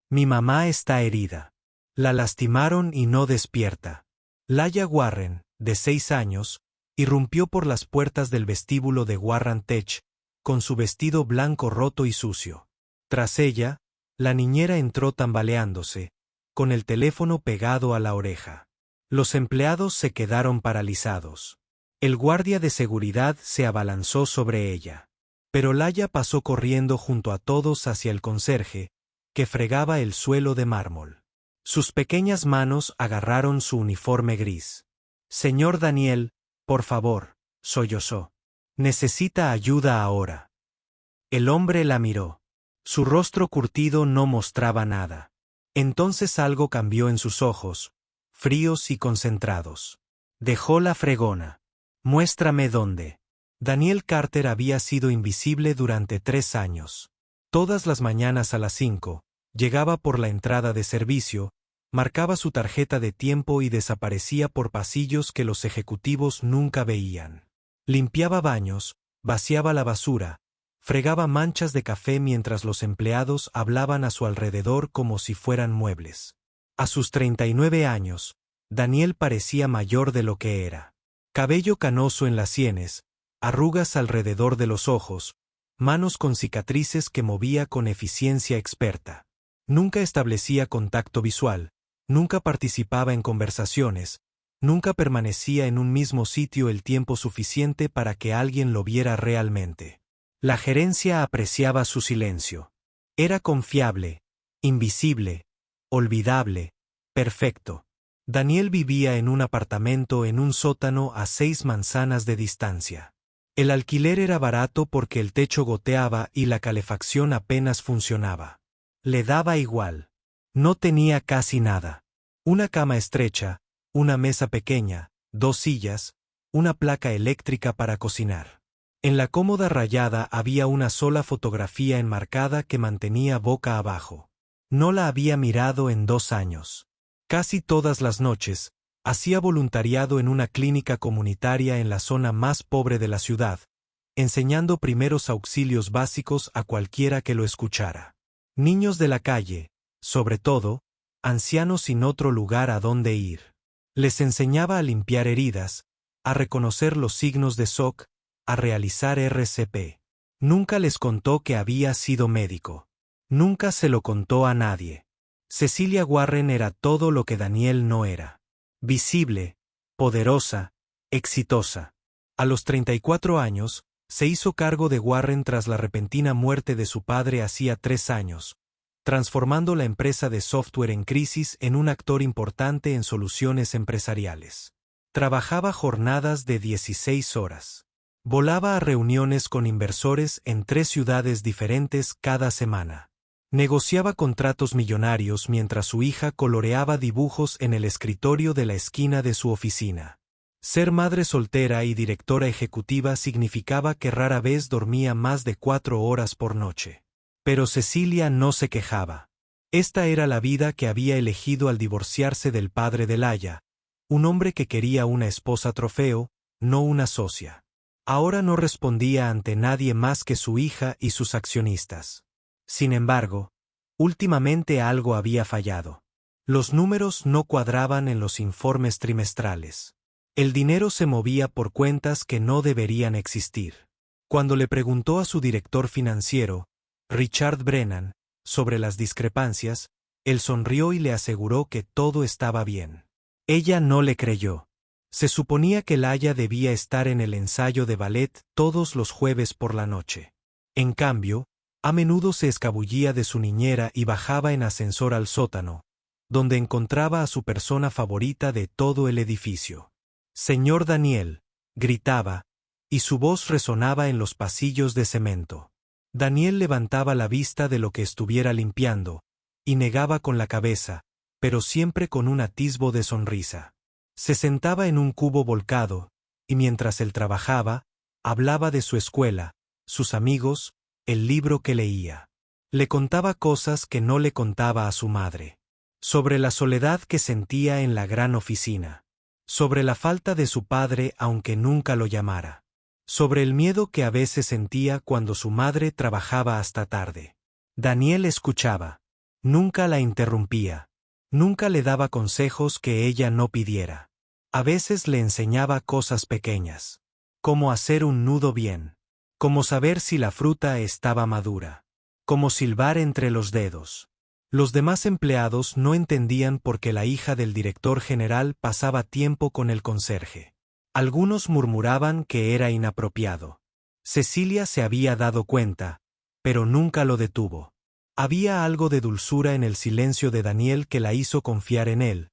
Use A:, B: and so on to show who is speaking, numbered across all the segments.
A: Mi mamá está herida. La lastimaron y no despierta. Laya Warren, de 6 años, irrumpió por las puertas del vestíbulo de Warren Tech, con su vestido blanco roto y sucio. Tras ella, la niñera entró tambaleándose, con el teléfono pegado a la oreja. Los empleados se quedaron paralizados. El guardia de seguridad se abalanzó sobre ella. Pero Laya pasó corriendo junto a todos hacia el conserje, que fregaba el suelo de mármol. Sus pequeñas manos agarraron su uniforme gris. Señor Daniel, por favor, sollozó. Necesita ayuda ahora. El hombre la miró. Su rostro curtido no mostraba nada. Entonces algo cambió en sus ojos, fríos y concentrados. Dejó la fregona. Muéstrame dónde. Daniel Carter había sido invisible durante 3 años. Todas las mañanas a las 5, llegaba por la entrada de servicio, marcaba su tarjeta de tiempo y desaparecía por pasillos que los ejecutivos nunca veían. Limpiaba baños, vaciaba la basura, fregaba manchas de café mientras los empleados hablaban a su alrededor como si fueran muebles. A sus 39 años, Daniel parecía mayor de lo que era. Cabello canoso en las sienes, arrugas alrededor de los ojos, manos con cicatrices que movía con eficiencia experta. Nunca establecía contacto visual, nunca participaba en conversaciones, nunca permanecía en un mismo sitio el tiempo suficiente para que alguien lo viera realmente. La gerencia apreciaba su silencio. Era confiable, invisible, olvidable, perfecto. Daniel vivía en un apartamento en un sótano a 6 manzanas de distancia. El alquiler era barato porque el techo goteaba y la calefacción apenas funcionaba. Le daba igual. No tenía casi nada. Una cama estrecha, una mesa pequeña, 2 sillas, una placa eléctrica para cocinar. En la cómoda rayada había una sola fotografía enmarcada que mantenía boca abajo. No la había mirado en 2 años. Casi todas las noches, hacía voluntariado en una clínica comunitaria en la zona más pobre de la ciudad, enseñando primeros auxilios básicos a cualquiera que lo escuchara. Niños de la calle, sobre todo, ancianos sin otro lugar a donde ir. Les enseñaba a limpiar heridas, a reconocer los signos de shock, a realizar RCP. Nunca les contó que había sido médico. Nunca se lo contó a nadie. Cecilia Warren era todo lo que Daniel no era. Visible, poderosa, exitosa. A los 34 años, se hizo cargo de Warren tras la repentina muerte de su padre hacía 3 años, transformando la empresa de software en crisis en un actor importante en soluciones empresariales. Trabajaba jornadas de 16 horas. Volaba a reuniones con inversores en 3 ciudades diferentes cada semana. Negociaba contratos millonarios mientras su hija coloreaba dibujos en el escritorio de la esquina de su oficina. Ser madre soltera y directora ejecutiva significaba que rara vez dormía más de 4 horas por noche. Pero Cecilia no se quejaba. Esta era la vida que había elegido al divorciarse del padre de Laya, un hombre que quería una esposa trofeo, no una socia. Ahora no respondía ante nadie más que su hija y sus accionistas. Sin embargo, últimamente algo había fallado. Los números no cuadraban en los informes trimestrales. El dinero se movía por cuentas que no deberían existir. Cuando le preguntó a su director financiero, Richard Brennan, sobre las discrepancias, él sonrió y le aseguró que todo estaba bien. Ella no le creyó. Se suponía que Laya debía estar en el ensayo de ballet todos los jueves por la noche. En cambio, a menudo se escabullía de su niñera y bajaba en ascensor al sótano, donde encontraba a su persona favorita de todo el edificio. Señor Daniel, gritaba, y su voz resonaba en los pasillos de cemento. Daniel levantaba la vista de lo que estuviera limpiando, y negaba con la cabeza, pero siempre con un atisbo de sonrisa. Se sentaba en un cubo volcado, y mientras él trabajaba, hablaba de su escuela, sus amigos, el libro que leía. Le contaba cosas que no le contaba a su madre. Sobre la soledad que sentía en la gran oficina. Sobre la falta de su padre aunque nunca lo llamara. Sobre el miedo que a veces sentía cuando su madre trabajaba hasta tarde. Daniel escuchaba. Nunca la interrumpía. Nunca le daba consejos que ella no pidiera. A veces le enseñaba cosas pequeñas. Cómo hacer un nudo bien. Cómo saber si la fruta estaba madura. Cómo silbar entre los dedos. Los demás empleados no entendían por qué la hija del director general pasaba tiempo con el conserje. Algunos murmuraban que era inapropiado. Cecilia se había dado cuenta, pero nunca lo detuvo. Había algo de dulzura en el silencio de Daniel que la hizo confiar en él,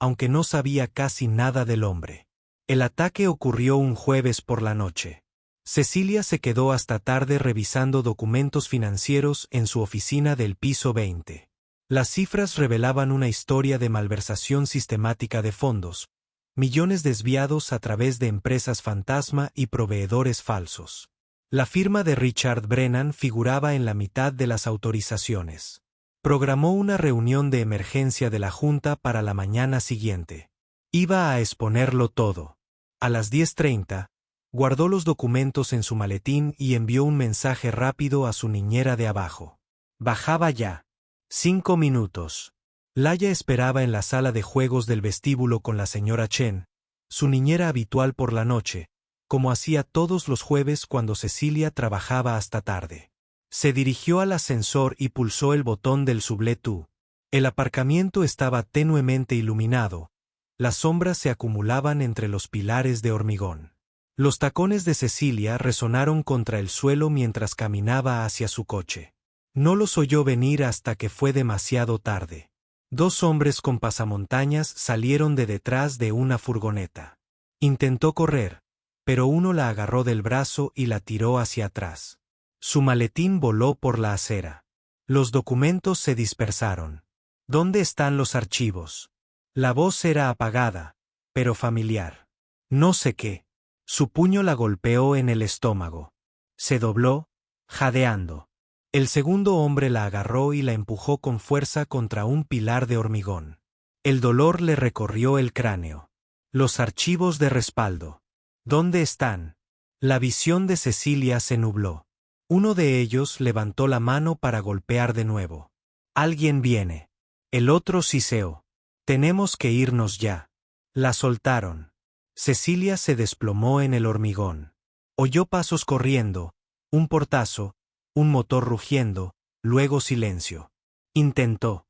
A: aunque no sabía casi nada del hombre. El ataque ocurrió un jueves por la noche. Cecilia se quedó hasta tarde revisando documentos financieros en su oficina del piso 20. Las cifras revelaban una historia de malversación sistemática de fondos, millones desviados a través de empresas fantasma y proveedores falsos. La firma de Richard Brennan figuraba en la mitad de las autorizaciones. Programó una reunión de emergencia de la Junta para la mañana siguiente. Iba a exponerlo todo. A las 10:30, guardó los documentos en su maletín y envió un mensaje rápido a su niñera de abajo. Bajaba ya. 5 minutos. Laya esperaba en la sala de juegos del vestíbulo con la señora Chen, su niñera habitual por la noche, como hacía todos los jueves cuando Cecilia trabajaba hasta tarde. Se dirigió al ascensor y pulsó el botón del subletú. El aparcamiento estaba tenuemente iluminado. Las sombras se acumulaban entre los pilares de hormigón. Los tacones de Cecilia resonaron contra el suelo mientras caminaba hacia su coche. No los oyó venir hasta que fue demasiado tarde. 2 hombres con pasamontañas salieron de detrás de una furgoneta. Intentó correr, pero uno la agarró del brazo y la tiró hacia atrás. Su maletín voló por la acera. Los documentos se dispersaron. ¿Dónde están los archivos? La voz era apagada, pero familiar. No sé qué. Su puño la golpeó en el estómago. Se dobló, jadeando. El segundo hombre la agarró y la empujó con fuerza contra un pilar de hormigón. El dolor le recorrió el cráneo. Los archivos de respaldo. ¿Dónde están? La visión de Cecilia se nubló. Uno de ellos levantó la mano para golpear de nuevo. Alguien viene. El otro siseó. Tenemos que irnos ya. La soltaron. Cecilia se desplomó en el hormigón. Oyó pasos corriendo, un portazo, un motor rugiendo, luego silencio. Intentó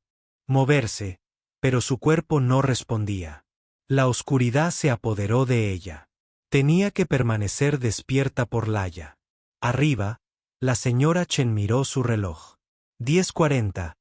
A: moverse, pero su cuerpo no respondía. La oscuridad se apoderó de ella. Tenía que permanecer despierta por Laya. Arriba, la señora Chen miró su reloj. 10:40.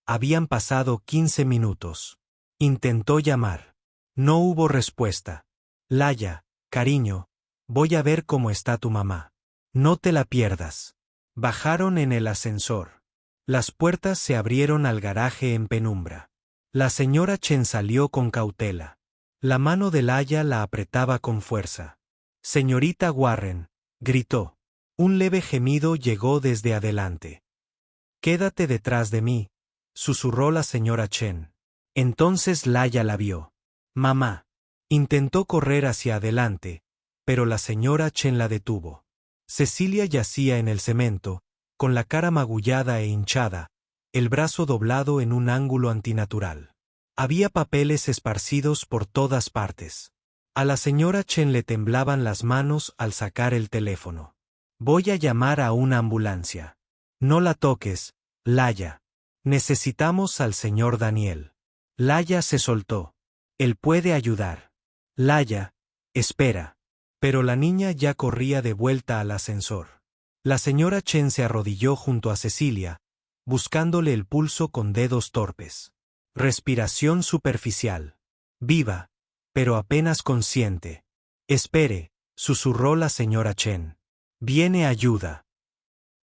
A: Habían pasado 15 minutos. Intentó llamar. No hubo respuesta. Laya, cariño, voy a ver cómo está tu mamá. No te la pierdas. Bajaron en el ascensor. Las puertas se abrieron al garaje en penumbra. La señora Chen salió con cautela. La mano de Laya la apretaba con fuerza. Señorita Warren, gritó. Un leve gemido llegó desde adelante. Quédate detrás de mí, susurró la señora Chen. Entonces Laya la vio. Mamá. Intentó correr hacia adelante, pero la señora Chen la detuvo. Cecilia yacía en el cemento, con la cara magullada e hinchada, el brazo doblado en un ángulo antinatural. Había papeles esparcidos por todas partes. A la señora Chen le temblaban las manos al sacar el teléfono. Voy a llamar a una ambulancia. No la toques, Laya. Necesitamos al señor Daniel. Laya se soltó. Él puede ayudar. Laya, espera. Pero la niña ya corría de vuelta al ascensor. La señora Chen se arrodilló junto a Cecilia, buscándole el pulso con dedos torpes. Respiración superficial. Viva, pero apenas consciente. Espere, susurró la señora Chen. Viene ayuda.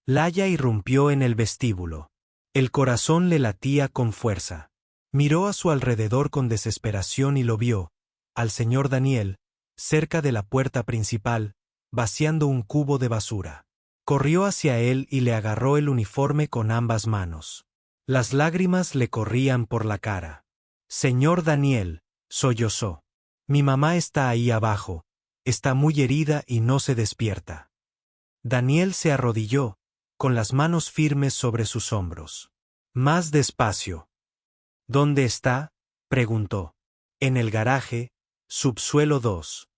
A: Laya irrumpió en el vestíbulo. El corazón le latía con fuerza. Miró a su alrededor con desesperación y lo vio, al señor Daniel, cerca de la puerta principal, vaciando un cubo de basura. Corrió hacia él y le agarró el uniforme con ambas manos. Las lágrimas le corrían por la cara. Señor Daniel, sollozó. Mi mamá está ahí abajo, está muy herida y no se despierta. Daniel se arrodilló, con las manos firmes sobre sus hombros. Más despacio. ¿Dónde está? Preguntó. En el garaje, subsuelo 2.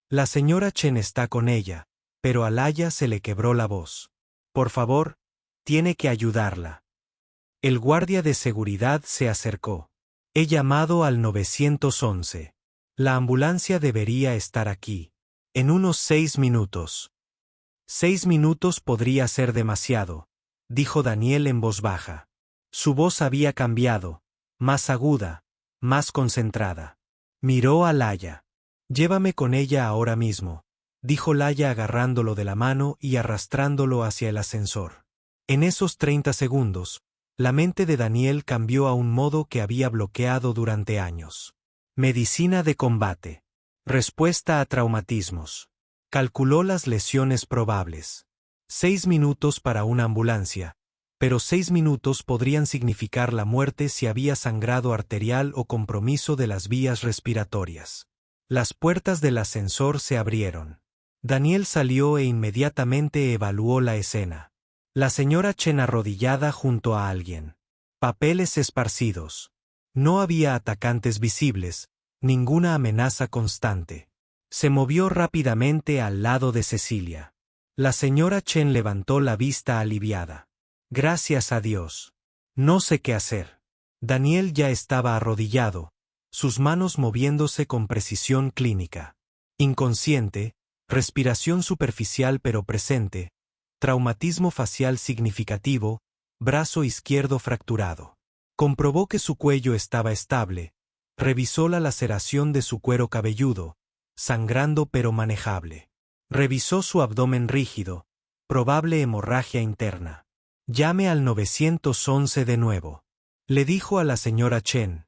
A: La señora Chen está con ella, pero a Laya se le quebró la voz. Por favor, tiene que ayudarla. El guardia de seguridad se acercó. He llamado al 911. La ambulancia debería estar aquí. En unos 6 minutos. 6 minutos podría ser demasiado, dijo Daniel en voz baja. Su voz había cambiado, más aguda, más concentrada. Miró a Laya. Llévame con ella ahora mismo, dijo Laya agarrándolo de la mano y arrastrándolo hacia el ascensor. En esos 30 segundos, la mente de Daniel cambió a un modo que había bloqueado durante años. Medicina de combate. Respuesta a traumatismos. Calculó las lesiones probables. 6 minutos para una ambulancia, pero 6 minutos podrían significar la muerte si había sangrado arterial o compromiso de las vías respiratorias. Las puertas del ascensor se abrieron. Daniel salió e inmediatamente evaluó la escena. La señora Chen arrodillada junto a alguien. Papeles esparcidos. No había atacantes visibles, ninguna amenaza constante. Se movió rápidamente al lado de Cecilia. La señora Chen levantó la vista aliviada. Gracias a Dios. No sé qué hacer. Daniel ya estaba arrodillado, sus manos moviéndose con precisión clínica. Inconsciente, respiración superficial pero presente, traumatismo facial significativo, brazo izquierdo fracturado. Comprobó que su cuello estaba estable, revisó la laceración de su cuero cabelludo, sangrando pero manejable. Revisó su abdomen rígido, probable hemorragia interna. Llame al 911 de nuevo. Le dijo a la señora Chen.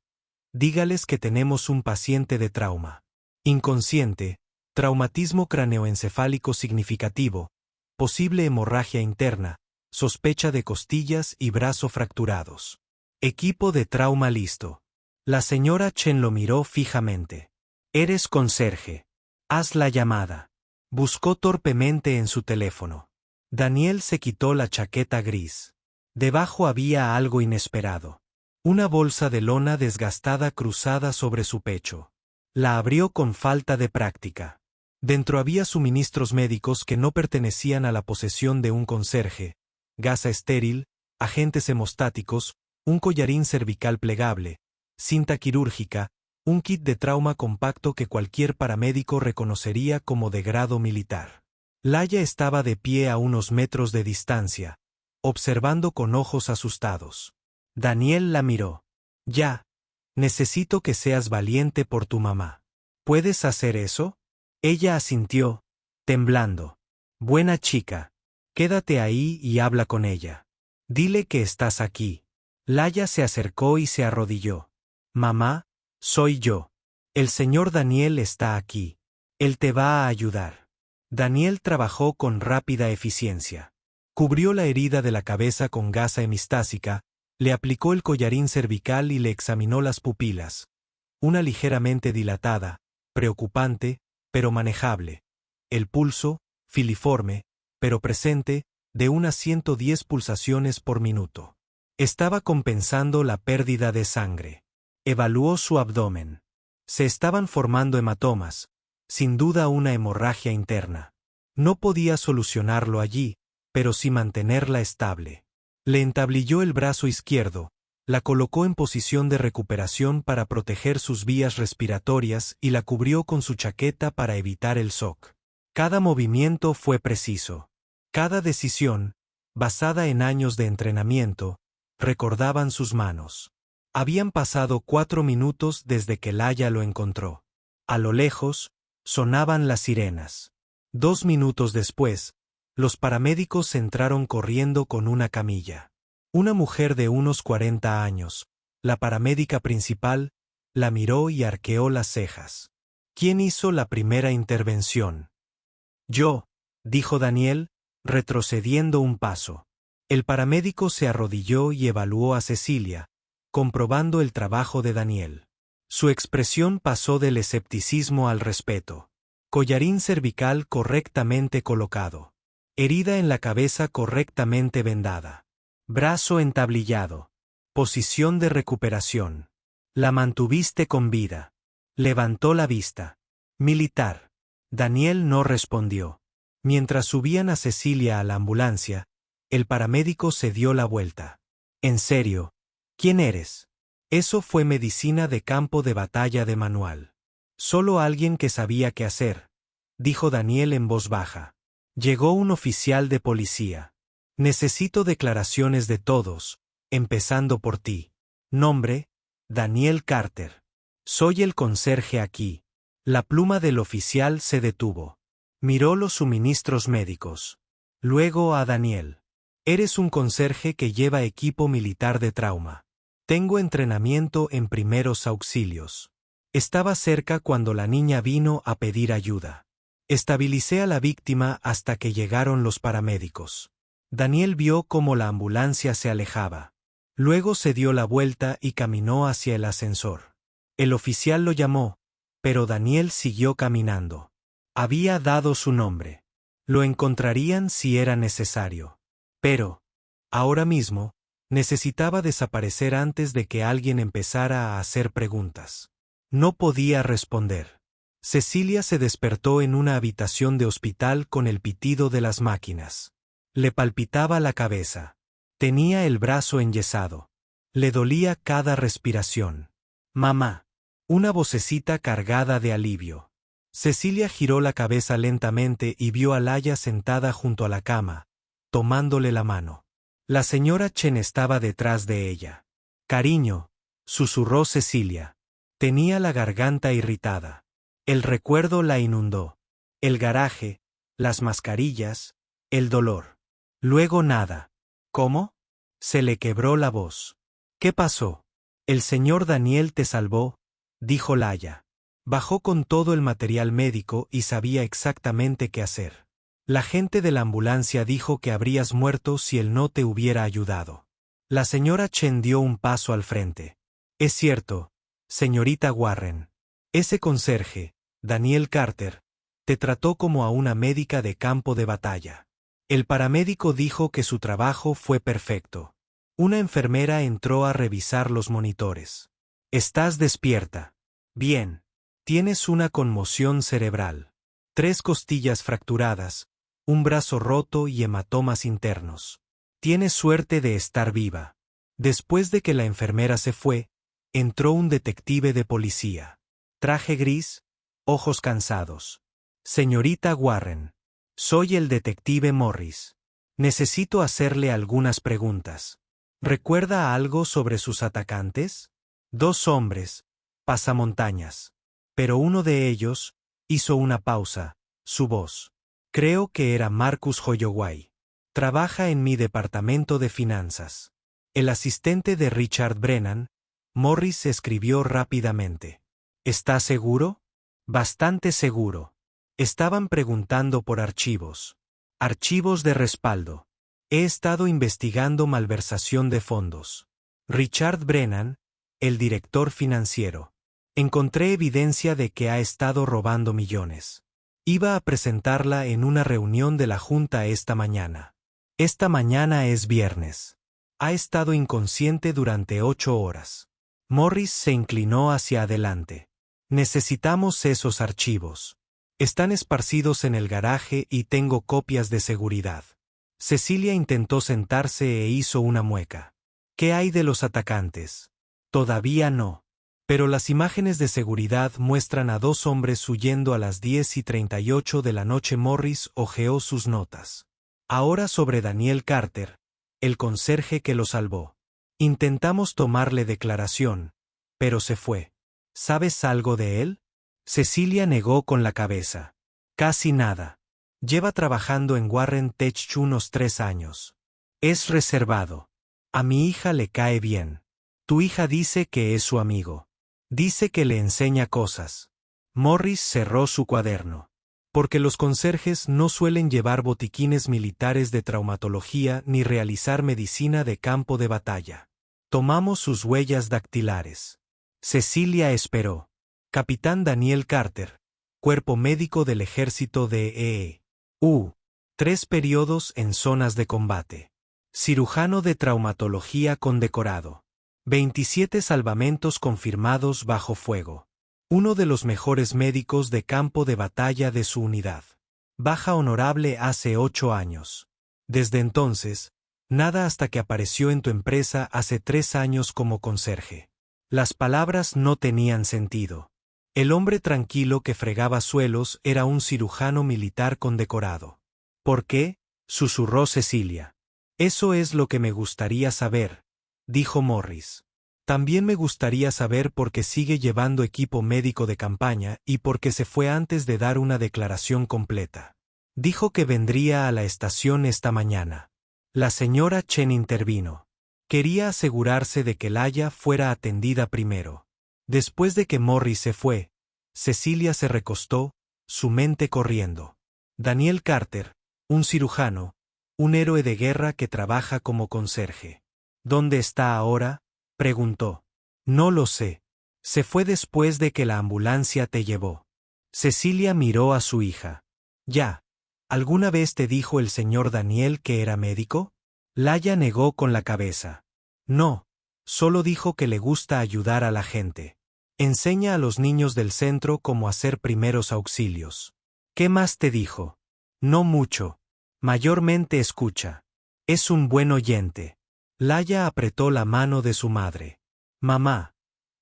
A: Dígales que tenemos un paciente de trauma. Inconsciente, traumatismo craneoencefálico significativo, posible hemorragia interna, sospecha de costillas y brazo fracturados. Equipo de trauma listo. La señora Chen lo miró fijamente. Eres conserje. Haz la llamada. Buscó torpemente en su teléfono. Daniel se quitó la chaqueta gris. Debajo había algo inesperado. Una bolsa de lona desgastada cruzada sobre su pecho. La abrió con falta de práctica. Dentro había suministros médicos que no pertenecían a la posesión de un conserje, gasa estéril, agentes hemostáticos, un collarín cervical plegable, cinta quirúrgica, un kit de trauma compacto que cualquier paramédico reconocería como de grado militar. Laya estaba de pie a unos metros de distancia, observando con ojos asustados. Daniel la miró. Ya. Necesito que seas valiente por tu mamá. ¿Puedes hacer eso? Ella asintió, temblando. Buena chica. Quédate ahí y habla con ella. Dile que estás aquí. Laya se acercó y se arrodilló. Mamá, soy yo. El señor Daniel está aquí. Él te va a ayudar. Daniel trabajó con rápida eficiencia. Cubrió la herida de la cabeza con gasa hemistásica, le aplicó el collarín cervical y le examinó las pupilas. Una ligeramente dilatada, preocupante, pero manejable. El pulso, filiforme, pero presente, de unas 110 pulsaciones por minuto. Estaba compensando la pérdida de sangre. Evaluó su abdomen. Se estaban formando hematomas, sin duda una hemorragia interna. No podía solucionarlo allí, pero sí mantenerla estable. Le entablilló el brazo izquierdo, la colocó en posición de recuperación para proteger sus vías respiratorias y la cubrió con su chaqueta para evitar el shock. Cada movimiento fue preciso. Cada decisión, basada en años de entrenamiento, recordaban sus manos. Habían pasado 4 minutos desde que Laya lo encontró. A lo lejos, sonaban las sirenas. 2 minutos después, los paramédicos entraron corriendo con una camilla. Una mujer de unos 40 años, la paramédica principal, la miró y arqueó las cejas. ¿Quién hizo la primera intervención? Yo, dijo Daniel, retrocediendo un paso. El paramédico se arrodilló y evaluó a Cecilia, comprobando el trabajo de Daniel. Su expresión pasó del escepticismo al respeto. Collarín cervical correctamente colocado. Herida en la cabeza correctamente vendada. Brazo entablillado. Posición de recuperación. La mantuviste con vida. Levantó la vista. Militar. Daniel no respondió. Mientras subían a Cecilia a la ambulancia, el paramédico se dio la vuelta. En serio, ¿quién eres? Eso fue medicina de campo de batalla de manual. Solo alguien que sabía qué hacer, dijo Daniel en voz baja. Llegó un oficial de policía. Necesito declaraciones de todos, empezando por ti. Nombre, Daniel Carter. Soy el conserje aquí. La pluma del oficial se detuvo. Miró los suministros médicos. Luego a Daniel. Eres un conserje que lleva equipo militar de trauma. Tengo entrenamiento en primeros auxilios. Estaba cerca cuando la niña vino a pedir ayuda. Estabilicé a la víctima hasta que llegaron los paramédicos. Daniel vio cómo la ambulancia se alejaba. Luego se dio la vuelta y caminó hacia el ascensor. El oficial lo llamó, pero Daniel siguió caminando. Había dado su nombre. Lo encontrarían si era necesario. Pero, ahora mismo, necesitaba desaparecer antes de que alguien empezara a hacer preguntas. No podía responder. Cecilia se despertó en una habitación de hospital con el pitido de las máquinas. Le palpitaba la cabeza. Tenía el brazo enyesado. Le dolía cada respiración. Mamá. Una vocecita cargada de alivio. Cecilia giró la cabeza lentamente y vio a Laia sentada junto a la cama, tomándole la mano. La señora Chen estaba detrás de ella. Cariño, susurró Cecilia. Tenía la garganta irritada. El recuerdo la inundó. El garaje, las mascarillas, el dolor. Luego nada. ¿Cómo? Se le quebró la voz. ¿Qué pasó? El señor Daniel te salvó, dijo Laia. Bajó con todo el material médico y sabía exactamente qué hacer. La gente de la ambulancia dijo que habrías muerto si él no te hubiera ayudado. La señora Chen dio un paso al frente. Es cierto, señorita Warren. Ese conserje, Daniel Carter, te trató como a una médica de campo de batalla. El paramédico dijo que su trabajo fue perfecto. Una enfermera entró a revisar los monitores. Estás despierta. Bien. Tienes una conmoción cerebral. 3 costillas fracturadas, un brazo roto y hematomas internos. Tienes suerte de estar viva. Después de que la enfermera se fue, entró un detective de policía. Traje gris, ojos cansados. Señorita Warren. Soy el detective Morris. Necesito hacerle algunas preguntas. ¿Recuerda algo sobre sus atacantes? 2 hombres, pasamontañas. Pero uno de ellos hizo una pausa, su voz. Creo que era Marcus Holloway. Trabaja en mi departamento de finanzas. El asistente de Richard Brennan, Morris escribió rápidamente. ¿Está seguro? Bastante seguro. Estaban preguntando por archivos. Archivos de respaldo. He estado investigando malversación de fondos. Richard Brennan, el director financiero. Encontré evidencia de que ha estado robando millones. Iba a presentarla en una reunión de la Junta esta mañana. Esta mañana es viernes. Ha estado inconsciente durante 8 horas. Morris se inclinó hacia adelante. Necesitamos esos archivos. Están esparcidos en el garaje y tengo copias de seguridad. Cecilia intentó sentarse e hizo una mueca. ¿Qué hay de los atacantes? Todavía no. Pero las imágenes de seguridad muestran a 2 hombres huyendo a las 10:38 de la noche. Morris hojeó sus notas. Ahora sobre Daniel Carter, el conserje que lo salvó. Intentamos tomarle declaración, pero se fue. ¿Sabes algo de él? Cecilia negó con la cabeza. Casi nada. Lleva trabajando en Warren Tech unos 3 años. Es reservado. A mi hija le cae bien. Tu hija dice que es su amigo. Dice que le enseña cosas. Morris cerró su cuaderno. Porque los conserjes no suelen llevar botiquines militares de traumatología ni realizar medicina de campo de batalla. Tomamos sus huellas dactilares. Cecilia esperó. Capitán Daniel Carter, Cuerpo Médico del Ejército de E.U. 3 periodos en zonas de combate. Cirujano de traumatología condecorado. 27 salvamentos confirmados bajo fuego. Uno de los mejores médicos de campo de batalla de su unidad. Baja honorable hace 8 años. Desde entonces, nada hasta que apareció en tu empresa hace 3 años como conserje. Las palabras no tenían sentido. El hombre tranquilo que fregaba suelos era un cirujano militar condecorado. ¿Por qué?, susurró Cecilia. Eso es lo que me gustaría saber, dijo Morris. También me gustaría saber por qué sigue llevando equipo médico de campaña y por qué se fue antes de dar una declaración completa. Dijo que vendría a la estación esta mañana. La señora Chen intervino. Quería asegurarse de que Laya fuera atendida primero. Después de que Morris se fue, Cecilia se recostó, su mente corriendo. Daniel Carter, un cirujano, un héroe de guerra que trabaja como conserje. ¿Dónde está ahora?, preguntó. No lo sé. Se fue después de que la ambulancia te llevó. Cecilia miró a su hija. Ya. ¿Alguna vez te dijo el señor Daniel que era médico? Laya negó con la cabeza. No, solo dijo que le gusta ayudar a la gente. Enseña a los niños del centro cómo hacer primeros auxilios. ¿Qué más te dijo? No mucho. Mayormente escucha. Es un buen oyente. Laya apretó la mano de su madre. Mamá,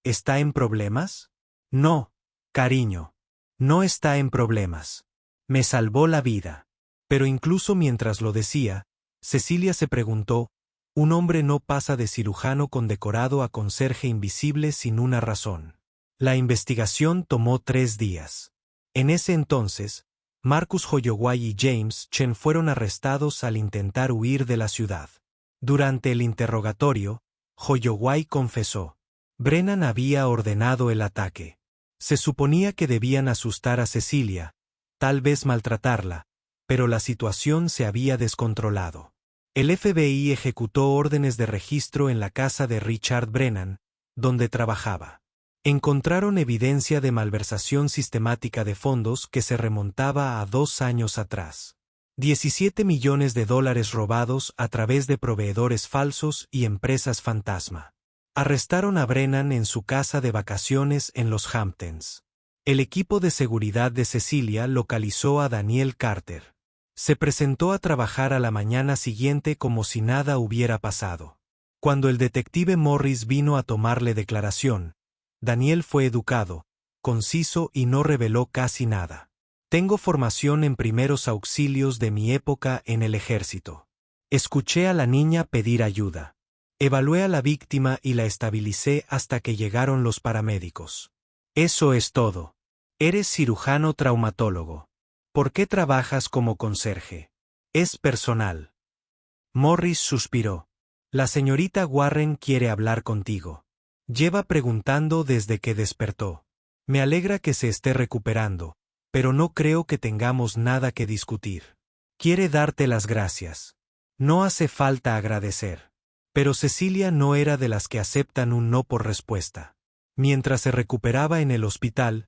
A: ¿está en problemas? No, cariño. No está en problemas. Me salvó la vida. Pero incluso mientras lo decía, Cecilia se preguntó, un hombre no pasa de cirujano condecorado a conserje invisible sin una razón. La investigación tomó 3 días. En ese entonces, Marcus Holloway y James Chen fueron arrestados al intentar huir de la ciudad. Durante el interrogatorio, Holloway confesó. Brennan había ordenado el ataque. Se suponía que debían asustar a Cecilia, tal vez maltratarla, pero la situación se había descontrolado. El FBI ejecutó órdenes de registro en la casa de Richard Brennan, donde trabajaba. Encontraron evidencia de malversación sistemática de fondos que se remontaba a 2 años atrás. 17 millones de dólares robados a través de proveedores falsos y empresas fantasma. Arrestaron a Brennan en su casa de vacaciones en los Hamptons. El equipo de seguridad de Cecilia localizó a Daniel Carter. Se presentó a trabajar a la mañana siguiente como si nada hubiera pasado. Cuando el detective Morris vino a tomarle declaración, Daniel fue educado, conciso y no reveló casi nada. Tengo formación en primeros auxilios de mi época en el ejército. Escuché a la niña pedir ayuda. Evalué a la víctima y la estabilicé hasta que llegaron los paramédicos. Eso es todo. Eres cirujano traumatólogo. ¿Por qué trabajas como conserje? Es personal. Morris suspiró. La señorita Warren quiere hablar contigo. Lleva preguntando desde que despertó. Me alegra que se esté recuperando, pero no creo que tengamos nada que discutir. Quiere darte las gracias. No hace falta agradecer. Pero Cecilia no era de las que aceptan un no por respuesta. Mientras se recuperaba en el hospital,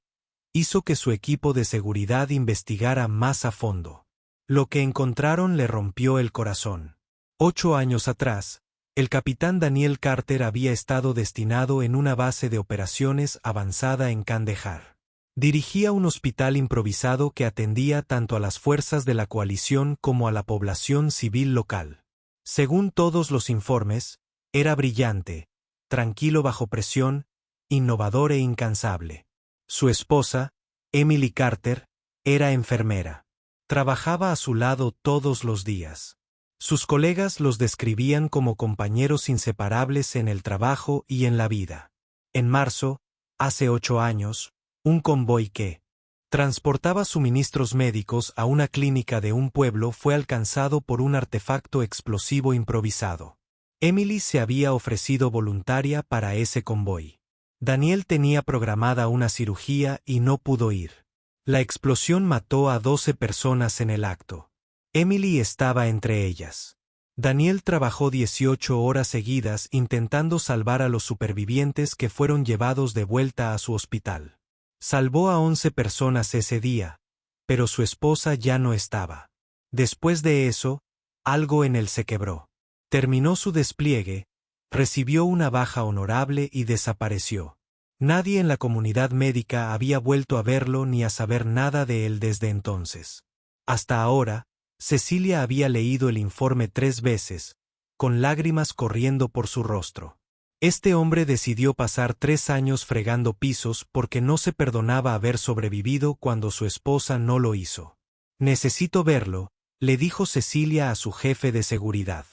A: hizo que su equipo de seguridad investigara más a fondo. Lo que encontraron le rompió el corazón. 8 años atrás, el capitán Daniel Carter había estado destinado en una base de operaciones avanzada en Kandahar. Dirigía un hospital improvisado que atendía tanto a las fuerzas de la coalición como a la población civil local. Según todos los informes, era brillante, tranquilo bajo presión, innovador e incansable. Su esposa, Emily Carter, era enfermera. Trabajaba a su lado todos los días. Sus colegas los describían como compañeros inseparables en el trabajo y en la vida. En marzo, hace 8 años, un convoy que transportaba suministros médicos a una clínica de un pueblo fue alcanzado por un artefacto explosivo improvisado. Emily se había ofrecido voluntaria para ese convoy. Daniel tenía programada una cirugía y no pudo ir. La explosión mató a 12 personas en el acto. Emily estaba entre ellas. Daniel trabajó 18 horas seguidas intentando salvar a los supervivientes que fueron llevados de vuelta a su hospital. Salvó a 11 personas ese día, pero su esposa ya no estaba. Después de eso, algo en él se quebró. Terminó su despliegue, Recibió una baja honorable y desapareció. Nadie en la comunidad médica había vuelto a verlo ni a saber nada de él desde entonces. Hasta ahora, Cecilia había leído el informe 3 veces, con lágrimas corriendo por su rostro. Este hombre decidió pasar 3 años fregando pisos porque no se perdonaba haber sobrevivido cuando su esposa no lo hizo. Necesito verlo, le dijo Cecilia a su jefe de seguridad.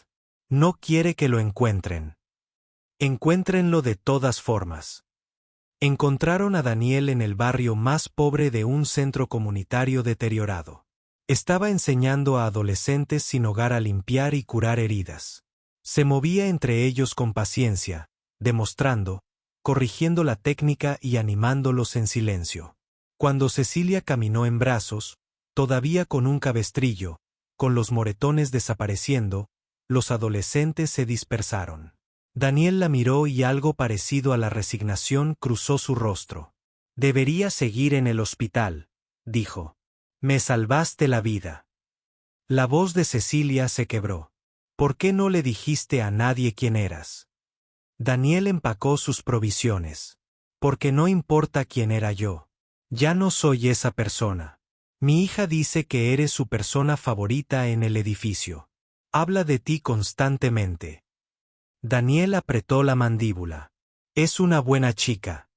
A: No quiere que lo encuentren. Encuéntrenlo de todas formas. Encontraron a Daniel en el barrio más pobre de un centro comunitario deteriorado. Estaba enseñando a adolescentes sin hogar a limpiar y curar heridas. Se movía entre ellos con paciencia, demostrando, corrigiendo la técnica y animándolos en silencio. Cuando Cecilia caminó en brazos, todavía con un cabestrillo, con los moretones desapareciendo, los adolescentes se dispersaron. Daniel la miró y algo parecido a la resignación cruzó su rostro. Debería seguir en el hospital, dijo. Me salvaste la vida. La voz de Cecilia se quebró. ¿Por qué no le dijiste a nadie quién eras? Daniel empacó sus provisiones. Porque no importa quién era yo. Ya no soy esa persona. Mi hija dice que eres su persona favorita en el edificio. Habla de ti constantemente. Daniel apretó la mandíbula. Es una buena chica.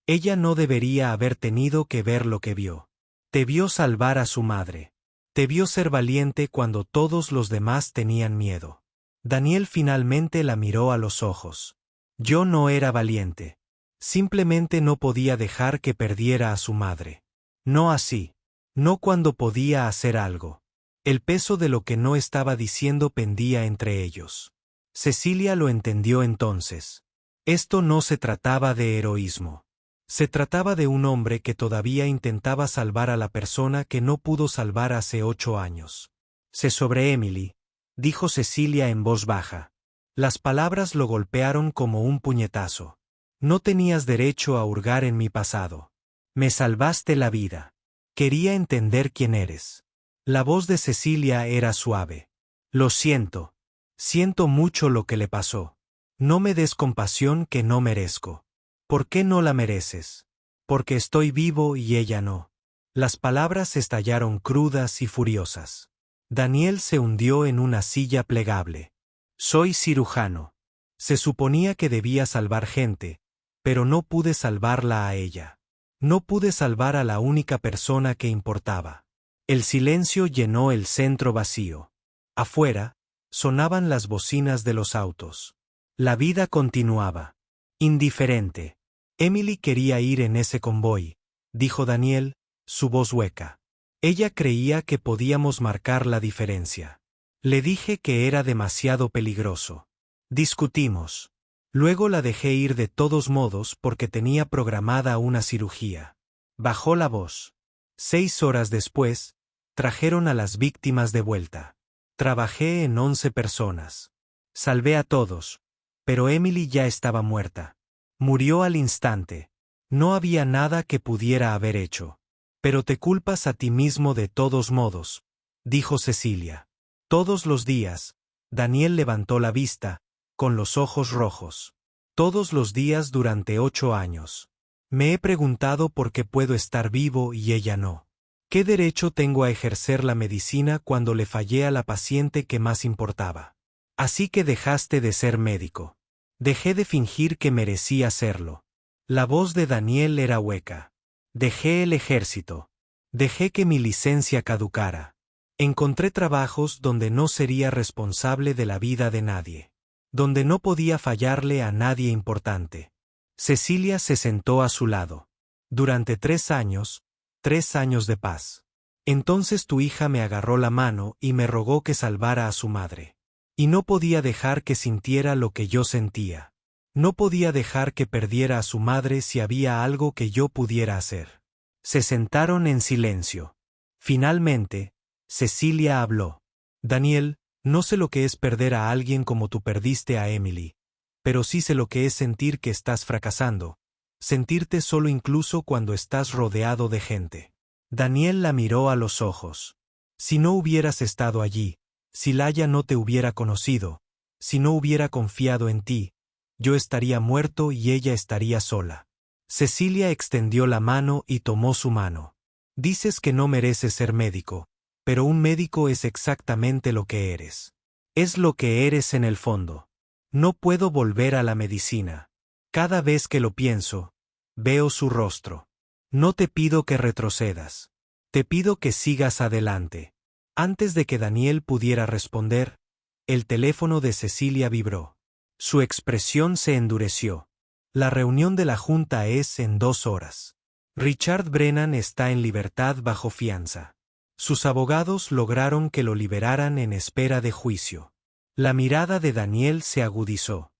A: Ella no debería haber tenido que ver lo que vio. Te vio salvar a su madre. Te vio ser valiente cuando todos los demás tenían miedo. Daniel finalmente la miró a los ojos. Yo no era valiente. Simplemente no podía dejar que perdiera a su madre. No así. No cuando podía hacer algo. El peso de lo que no estaba diciendo pendía entre ellos. Cecilia lo entendió entonces. Esto no se trataba de heroísmo. Se trataba de un hombre que todavía intentaba salvar a la persona que no pudo salvar hace 8 años. Sé sobre Emily, dijo Cecilia en voz baja. Las palabras lo golpearon como un puñetazo. No tenías derecho a hurgar en mi pasado. Me salvaste la vida. Quería entender quién eres. La voz de Cecilia era suave. Lo siento. Siento mucho lo que le pasó. No me des compasión que no merezco. ¿Por qué no la mereces? Porque estoy vivo y ella no. Las palabras estallaron crudas y furiosas. Daniel se hundió en una silla plegable. Soy cirujano. Se suponía que debía salvar gente, pero no pude salvarla a ella. No pude salvar a la única persona que importaba. El silencio llenó el centro vacío. Afuera, sonaban las bocinas de los autos. La vida continuaba. Indiferente. Emily quería ir en ese convoy, dijo Daniel, su voz hueca. Ella creía que podíamos marcar la diferencia. Le dije que era demasiado peligroso. Discutimos. Luego la dejé ir de todos modos porque tenía programada una cirugía. Bajó la voz. 6 horas después, trajeron a las víctimas de vuelta. Trabajé en 11 personas. Salvé a todos, pero Emily ya estaba muerta. Murió al instante. No había nada que pudiera haber hecho. Pero te culpas a ti mismo de todos modos, dijo Cecilia. Todos los días, Daniel levantó la vista, con los ojos rojos. Todos los días durante 8 años. Me he preguntado por qué puedo estar vivo y ella no. ¿Qué derecho tengo a ejercer la medicina cuando le fallé a la paciente que más importaba? Así que dejaste de ser médico. Dejé de fingir que merecía serlo. La voz de Daniel era hueca. Dejé el ejército. Dejé que mi licencia caducara. Encontré trabajos donde no sería responsable de la vida de nadie. Donde no podía fallarle a nadie importante. Cecilia se sentó a su lado. Durante 3 años, 3 años de paz. Entonces tu hija me agarró la mano y me rogó que salvara a su madre. Y no podía dejar que sintiera lo que yo sentía. No podía dejar que perdiera a su madre si había algo que yo pudiera hacer. Se sentaron en silencio. Finalmente, Cecilia habló. Daniel, no sé lo que es perder a alguien como tú perdiste a Emily, pero sí sé lo que es sentir que estás fracasando, sentirte solo incluso cuando estás rodeado de gente. Daniel la miró a los ojos. Si no hubieras estado allí, si Laia no te hubiera conocido, Si no hubiera confiado en ti, yo estaría muerto y ella estaría sola. Cecilia extendió la mano y tomó su mano. Dices que no mereces ser médico, pero un médico es exactamente lo que eres. Es lo que eres en el fondo. No puedo volver a la medicina. Cada vez que lo pienso, veo su rostro. No te pido que retrocedas. Te pido que sigas adelante. Antes de que Daniel pudiera responder, el teléfono de Cecilia vibró. Su expresión se endureció. La reunión de la junta es en 2 horas. Richard Brennan está en libertad bajo fianza. Sus abogados lograron que lo liberaran en espera de juicio. La mirada de Daniel se agudizó.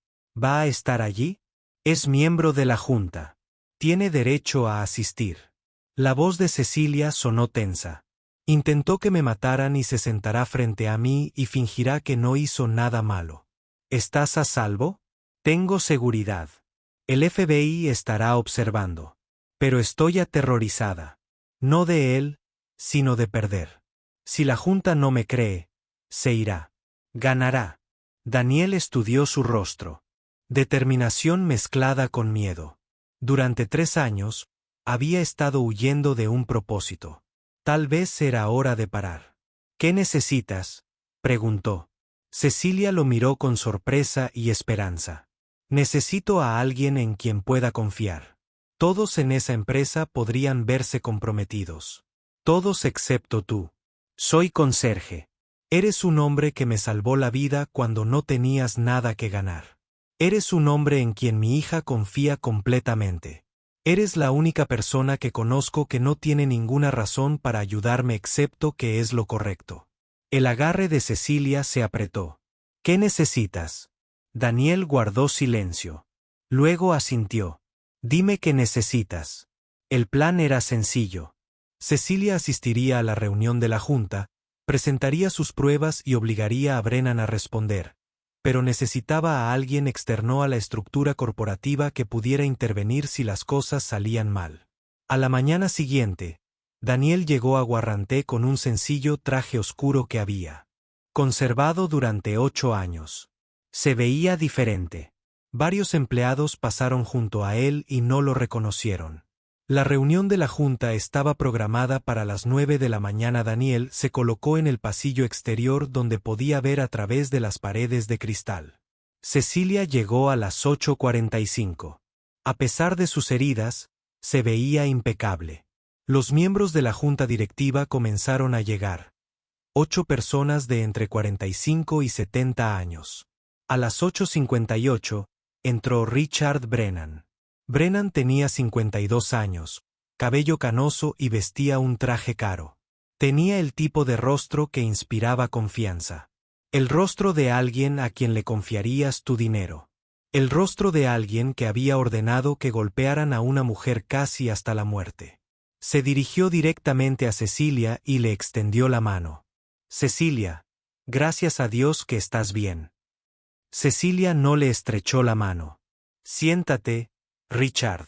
A: ¿Va a estar allí? Es miembro de la junta. Tiene derecho a asistir. La voz de Cecilia sonó tensa. Intentó que me mataran y se sentará frente a mí y fingirá que no hizo nada malo. ¿Estás a salvo? Tengo seguridad. El FBI estará observando. Pero estoy aterrorizada. No de él, sino de perder. Si la junta no me cree, se irá. Ganará. Daniel estudió su rostro. Determinación mezclada con miedo. Durante 3 años, había estado huyendo de un propósito. Tal vez era hora de parar. ¿Qué necesitas?, preguntó. Cecilia lo miró con sorpresa y esperanza. Necesito a alguien en quien pueda confiar. Todos en esa empresa podrían verse comprometidos. Todos excepto tú. Soy conserje. Eres un hombre que me salvó la vida cuando no tenías nada que ganar. Eres un hombre en quien mi hija confía completamente. Eres la única persona que conozco que no tiene ninguna razón para ayudarme excepto que es lo correcto. El agarre de Cecilia se apretó. ¿Qué necesitas? Daniel guardó silencio. Luego asintió. Dime qué necesitas. El plan era sencillo. Cecilia asistiría a la reunión de la junta, presentaría sus pruebas y obligaría a Brennan a responder, pero necesitaba a alguien externo a la estructura corporativa que pudiera intervenir si las cosas salían mal. A la mañana siguiente, Daniel llegó a Guarranté con un sencillo traje oscuro que había conservado durante 8 años. Se veía diferente. Varios empleados pasaron junto a él y no lo reconocieron. La reunión de la junta estaba programada para las 9 de la mañana. Daniel se colocó en el pasillo exterior donde podía ver a través de las paredes de cristal. Cecilia llegó a las 8:45. A pesar de sus heridas, se veía impecable. Los miembros de la junta directiva comenzaron a llegar. 8 personas de entre 45 y 70 años. A las 8:58, entró Richard Brennan. Brennan tenía 52 años, cabello canoso y vestía un traje caro. Tenía el tipo de rostro que inspiraba confianza. El rostro de alguien a quien le confiarías tu dinero. El rostro de alguien que había ordenado que golpearan a una mujer casi hasta la muerte. Se dirigió directamente a Cecilia y le extendió la mano. Cecilia, gracias a Dios que estás bien. Cecilia no le estrechó la mano. Siéntate, Richard.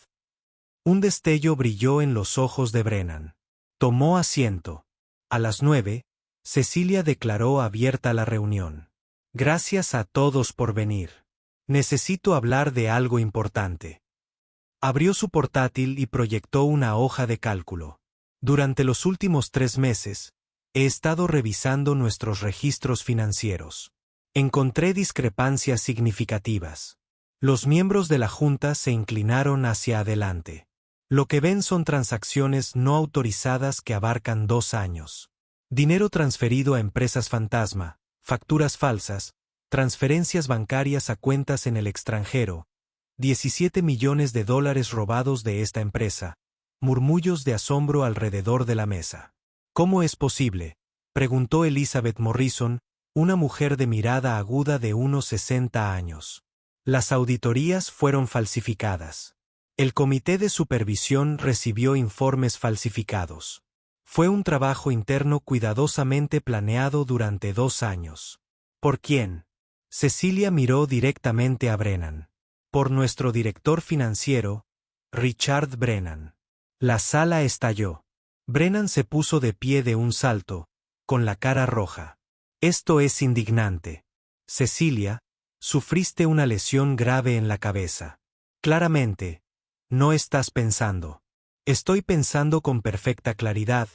A: Un destello brilló en los ojos de Brennan. Tomó asiento. A las 9, Cecilia declaró abierta la reunión. Gracias a todos por venir. Necesito hablar de algo importante. Abrió su portátil y proyectó una hoja de cálculo. Durante los últimos 3 meses, he estado revisando nuestros registros financieros. Encontré discrepancias significativas. Los miembros de la junta se inclinaron hacia adelante. Lo que ven son transacciones no autorizadas que abarcan 2 años. Dinero transferido a empresas fantasma, facturas falsas, transferencias bancarias a cuentas en el extranjero, 17 millones de dólares robados de esta empresa, murmullos de asombro alrededor de la mesa. ¿Cómo es posible?, preguntó Elizabeth Morrison, una mujer de mirada aguda de unos 60 años. Las auditorías fueron falsificadas. El comité de supervisión recibió informes falsificados. Fue un trabajo interno cuidadosamente planeado durante 2 años. ¿Por quién? Cecilia miró directamente a Brennan. Por nuestro director financiero, Richard Brennan. La sala estalló. Brennan se puso de pie de un salto, con la cara roja. Esto es indignante. Cecilia, Sufriste una lesión grave en la cabeza. Claramente, no estás pensando. Estoy pensando con perfecta claridad,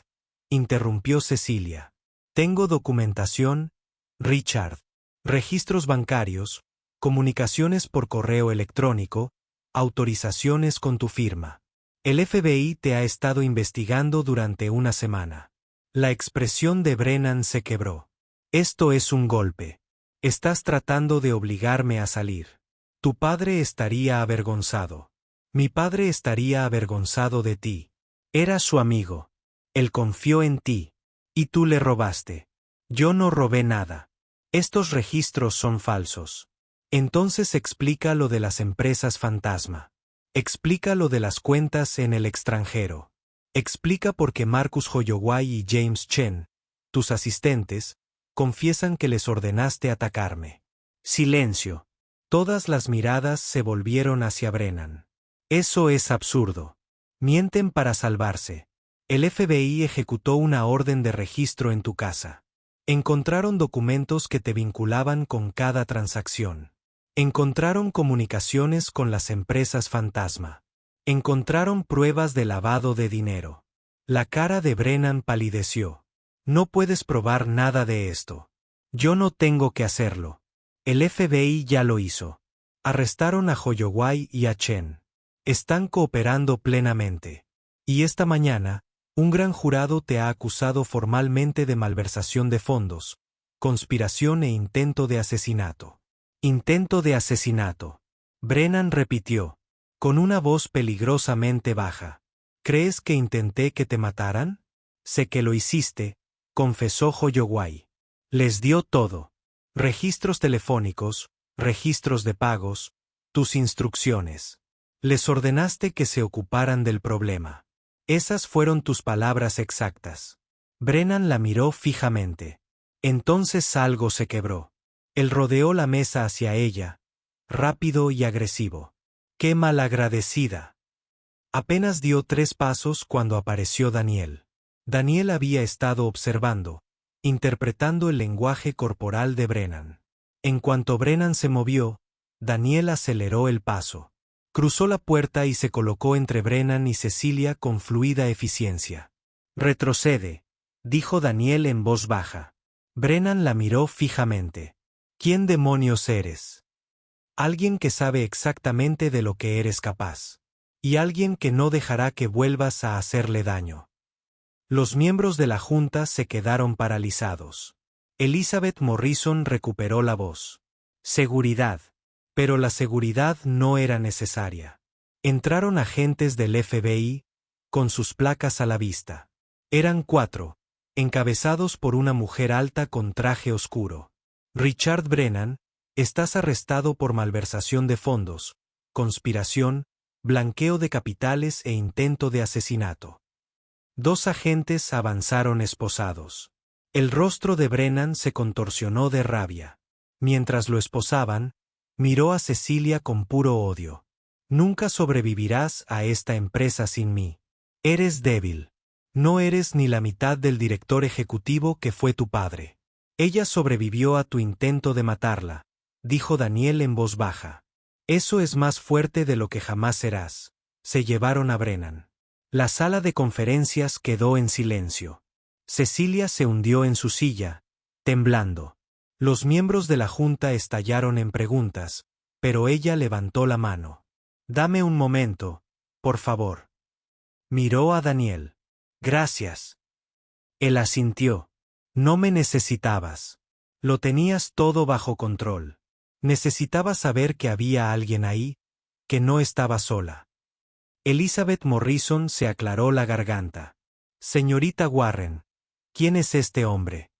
A: interrumpió Cecilia. Tengo documentación, Richard. Registros bancarios, comunicaciones por correo electrónico, autorizaciones con tu firma. El FBI te ha estado investigando durante una semana. La expresión de Brennan se quebró. Esto es un golpe. Estás tratando de obligarme a salir. Tu padre estaría avergonzado. Mi padre estaría avergonzado de ti. Era su amigo. Él confió en ti. Y tú le robaste. Yo no robé nada. Estos registros son falsos. Entonces explica lo de las empresas fantasma. Explica lo de las cuentas en el extranjero. Explica por qué Marcus Holloway y James Chen, tus asistentes, confiesan que les ordenaste atacarme. Silencio. Todas las miradas se volvieron hacia Brennan. Eso es absurdo. Mienten para salvarse. El FBI ejecutó una orden de registro en tu casa. Encontraron documentos que te vinculaban con cada transacción. Encontraron comunicaciones con las empresas fantasma. Encontraron pruebas de lavado de dinero. La cara de Brennan palideció. No puedes probar nada de esto. Yo no tengo que hacerlo. El FBI ya lo hizo. Arrestaron a Holloway y a Chen. Están cooperando plenamente. Y esta mañana, un gran jurado te ha acusado formalmente de malversación de fondos, conspiración e intento de asesinato. Intento de asesinato. Brennan repitió, con una voz peligrosamente baja. ¿Crees que intenté que te mataran? Sé que lo hiciste, confesó Holloway. Les dio todo. Registros telefónicos, registros de pagos, tus instrucciones. Les ordenaste que se ocuparan del problema. Esas fueron tus palabras exactas. Brennan la miró fijamente. Entonces algo se quebró. Él rodeó la mesa hacia ella, rápido y agresivo. ¡Qué malagradecida! Apenas dio 3 pasos cuando apareció Daniel. Daniel había estado observando, interpretando el lenguaje corporal de Brennan. En cuanto Brennan se movió, Daniel aceleró el paso. Cruzó la puerta y se colocó entre Brennan y Cecilia con fluida eficiencia. Retrocede, dijo Daniel en voz baja. Brennan la miró fijamente. ¿Quién demonios eres? Alguien que sabe exactamente de lo que eres capaz. Y alguien que no dejará que vuelvas a hacerle daño. Los miembros de la junta se quedaron paralizados. Elizabeth Morrison recuperó la voz. Seguridad. Pero la seguridad no era necesaria. Entraron agentes del FBI, con sus placas a la vista. Eran 4, encabezados por una mujer alta con traje oscuro. Richard Brennan, estás arrestado por malversación de fondos, conspiración, blanqueo de capitales e intento de asesinato. 2 agentes avanzaron esposados. El rostro de Brennan se contorsionó de rabia. Mientras lo esposaban, miró a Cecilia con puro odio. Nunca sobrevivirás a esta empresa sin mí. Eres débil. No eres ni la mitad del director ejecutivo que fue tu padre. Ella sobrevivió a tu intento de matarla, dijo Daniel en voz baja. Eso es más fuerte de lo que jamás serás. Se llevaron a Brennan. La sala de conferencias quedó en silencio. Cecilia se hundió en su silla, temblando. Los miembros de la junta estallaron en preguntas, pero ella levantó la mano. Dame un momento, por favor. Miró a Daniel. Gracias. Él asintió. No me necesitabas. Lo tenías todo bajo control. Necesitabas saber que había alguien ahí, que no estaba sola. Elizabeth Morrison se aclaró la garganta. Señorita Warren, ¿quién es este hombre?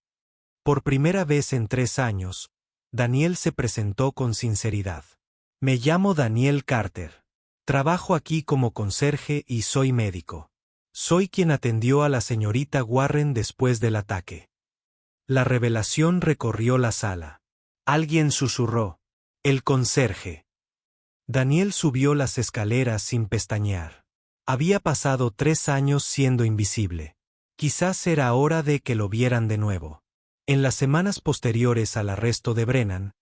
A: Por primera vez en 3 años, Daniel se presentó con sinceridad. Me llamo Daniel Carter. Trabajo aquí como conserje y soy médico. Soy quien atendió a la señorita Warren después del ataque. La revelación recorrió la sala. Alguien susurró. El conserje. Daniel subió las escaleras sin pestañear. Había pasado 3 años siendo invisible. Quizás era hora de que lo vieran de nuevo. En las semanas posteriores al arresto de Brennan,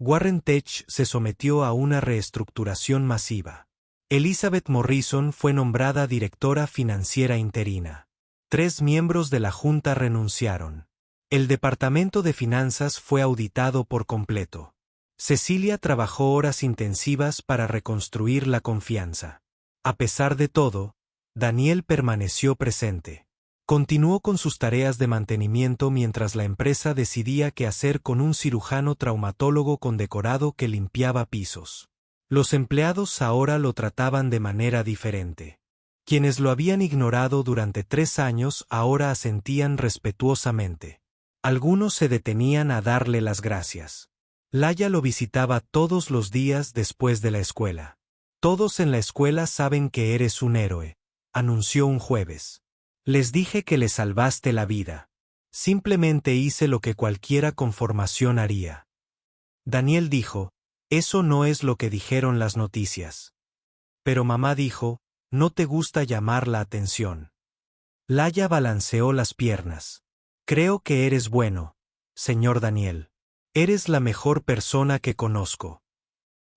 A: Warren Tech se sometió a una reestructuración masiva. Elizabeth Morrison fue nombrada directora financiera interina. 3 miembros de la junta renunciaron. El departamento de finanzas fue auditado por completo. Cecilia trabajó horas intensivas para reconstruir la confianza. A pesar de todo, Daniel permaneció presente. Continuó con sus tareas de mantenimiento mientras la empresa decidía qué hacer con un cirujano traumatólogo condecorado que limpiaba pisos. Los empleados ahora lo trataban de manera diferente. Quienes lo habían ignorado durante 3 años ahora asentían respetuosamente. Algunos se detenían a darle las gracias. Laya lo visitaba todos los días después de la escuela. Todos en la escuela saben que eres un héroe, anunció un jueves. Les dije que le salvaste la vida. Simplemente hice lo que cualquiera con formación haría. Daniel dijo, eso no es lo que dijeron las noticias. Pero mamá dijo, no te gusta llamar la atención. Laya balanceó las piernas. Creo que eres bueno, señor Daniel. Eres la mejor persona que conozco.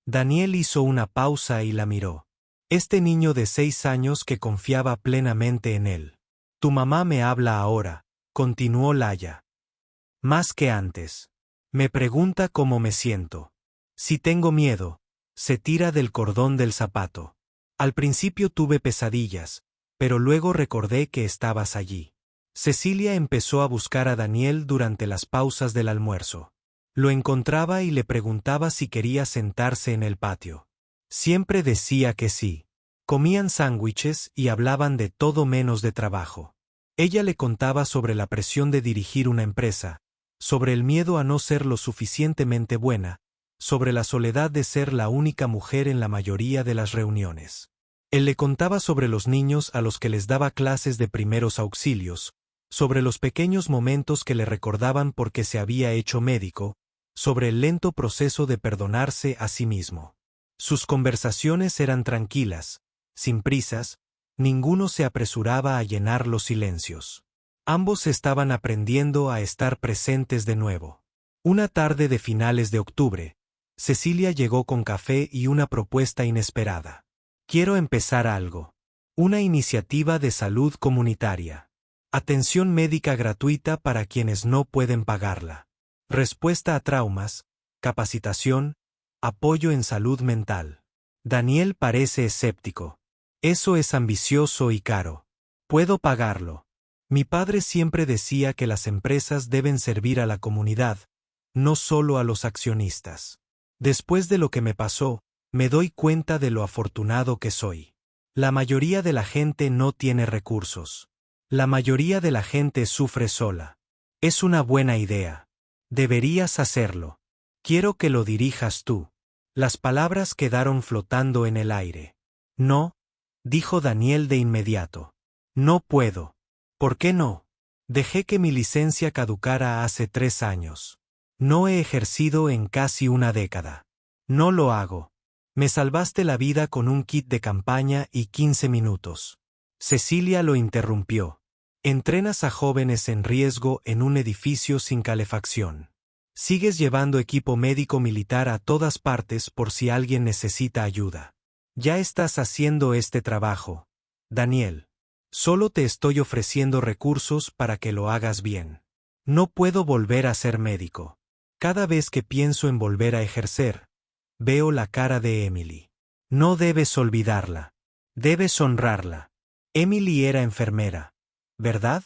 A: Daniel hizo una pausa y la miró. Este niño de 6 años que confiaba plenamente en él. Tu mamá me habla ahora, continuó Laya. Más que antes. Me pregunta cómo me siento. Si tengo miedo, se tira del cordón del zapato. Al principio tuve pesadillas, pero luego recordé que estabas allí. Cecilia empezó a buscar a Daniel durante las pausas del almuerzo. Lo encontraba y le preguntaba si quería sentarse en el patio. Siempre decía que sí. Comían sándwiches y hablaban de todo menos de trabajo. Ella le contaba sobre la presión de dirigir una empresa, sobre el miedo a no ser lo suficientemente buena, sobre la soledad de ser la única mujer en la mayoría de las reuniones. Él le contaba sobre los niños a los que les daba clases de primeros auxilios, sobre los pequeños momentos que le recordaban por qué se había hecho médico, sobre el lento proceso de perdonarse a sí mismo. Sus conversaciones eran tranquilas, sin prisas, ninguno se apresuraba a llenar los silencios. Ambos estaban aprendiendo a estar presentes de nuevo. Una tarde de finales de octubre, Cecilia llegó con café y una propuesta inesperada. Quiero empezar algo. Una iniciativa de salud comunitaria. Atención médica gratuita para quienes no pueden pagarla. Respuesta a traumas, capacitación, apoyo en salud mental. Daniel parece escéptico. Eso es ambicioso y caro. Puedo pagarlo. Mi padre siempre decía que las empresas deben servir a la comunidad, no solo a los accionistas. Después de lo que me pasó, me doy cuenta de lo afortunado que soy. La mayoría de la gente no tiene recursos. La mayoría de la gente sufre sola. Es una buena idea. Deberías hacerlo. Quiero que lo dirijas tú. Las palabras quedaron flotando en el aire. No, dijo Daniel de inmediato. No puedo. ¿Por qué no? Dejé que mi licencia caducara hace 3 años. No he ejercido en casi una década. No lo hago. Me salvaste la vida con un kit de campaña y 15 minutos. Cecilia lo interrumpió. Entrenas a jóvenes en riesgo en un edificio sin calefacción. Sigues llevando equipo médico militar a todas partes por si alguien necesita ayuda. Ya estás haciendo este trabajo, Daniel. Solo te estoy ofreciendo recursos para que lo hagas bien. No puedo volver a ser médico. Cada vez que pienso en volver a ejercer, veo la cara de Emily. No debes olvidarla. Debes honrarla. Emily era enfermera, ¿verdad?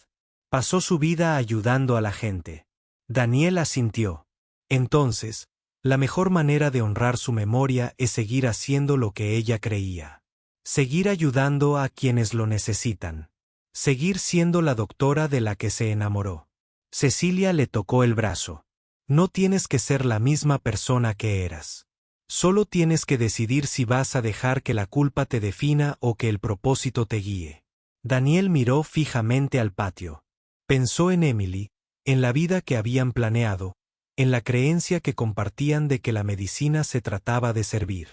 A: Pasó su vida ayudando a la gente. Daniel asintió. Entonces, la mejor manera de honrar su memoria es seguir haciendo lo que ella creía. Seguir ayudando a quienes lo necesitan. Seguir siendo la doctora de la que se enamoró. Cecilia le tocó el brazo. No tienes que ser la misma persona que eras. Solo tienes que decidir si vas a dejar que la culpa te defina o que el propósito te guíe. Daniel miró fijamente al patio. Pensó en Emily, en la vida que habían planeado, en la creencia que compartían de que la medicina se trataba de servir.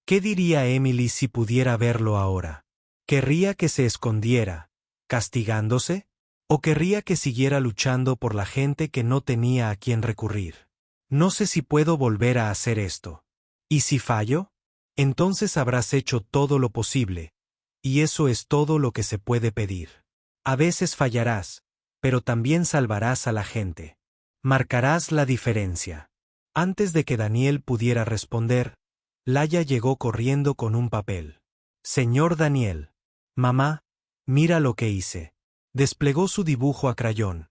A: ¿Qué diría Emily si pudiera verlo ahora? ¿Querría que se escondiera, castigándose? ¿O querría que siguiera luchando por la gente que no tenía a quien recurrir? No sé si puedo volver a hacer esto. ¿Y si fallo? Entonces habrás hecho todo lo posible, y eso es todo lo que se puede pedir. A veces fallarás, pero también salvarás a la gente. Marcarás la diferencia. Antes de que Daniel pudiera responder, Laya llegó corriendo con un papel. Señor Daniel. Mamá, mira lo que hice. Desplegó su dibujo a crayón.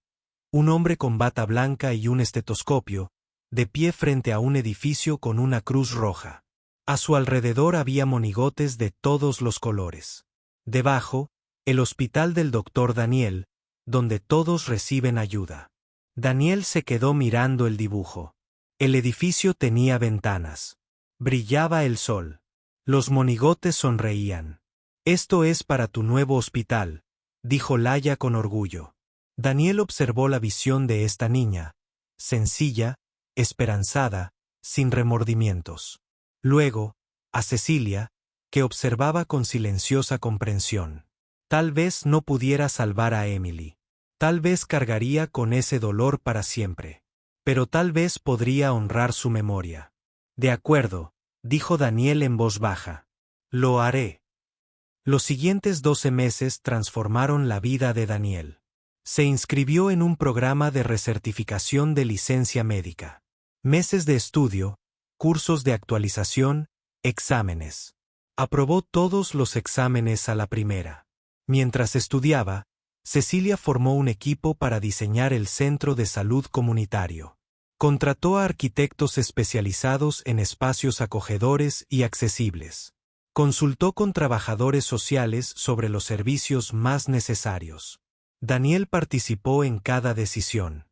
A: Un hombre con bata blanca y un estetoscopio, de pie frente a un edificio con una cruz roja. A su alrededor había monigotes de todos los colores. Debajo, el hospital del doctor Daniel, donde todos reciben ayuda. Daniel se quedó mirando el dibujo. El edificio tenía ventanas. Brillaba el sol. Los monigotes sonreían. Esto es para tu nuevo hospital, dijo Laya con orgullo. Daniel observó la visión de esta niña, sencilla, esperanzada, sin remordimientos. Luego, a Cecilia, que observaba con silenciosa comprensión. Tal vez no pudiera salvar a Emily. Tal vez cargaría con ese dolor para siempre. Pero tal vez podría honrar su memoria. De acuerdo, dijo Daniel en voz baja. Lo haré. Los siguientes 12 meses transformaron la vida de Daniel. Se inscribió en un programa de recertificación de licencia médica. Meses de estudio, cursos de actualización, exámenes. Aprobó todos los exámenes a la primera. Mientras estudiaba, Cecilia formó un equipo para diseñar el centro de salud comunitario. Contrató a arquitectos especializados en espacios acogedores y accesibles. Consultó con trabajadores sociales sobre los servicios más necesarios. Daniel participó en cada decisión.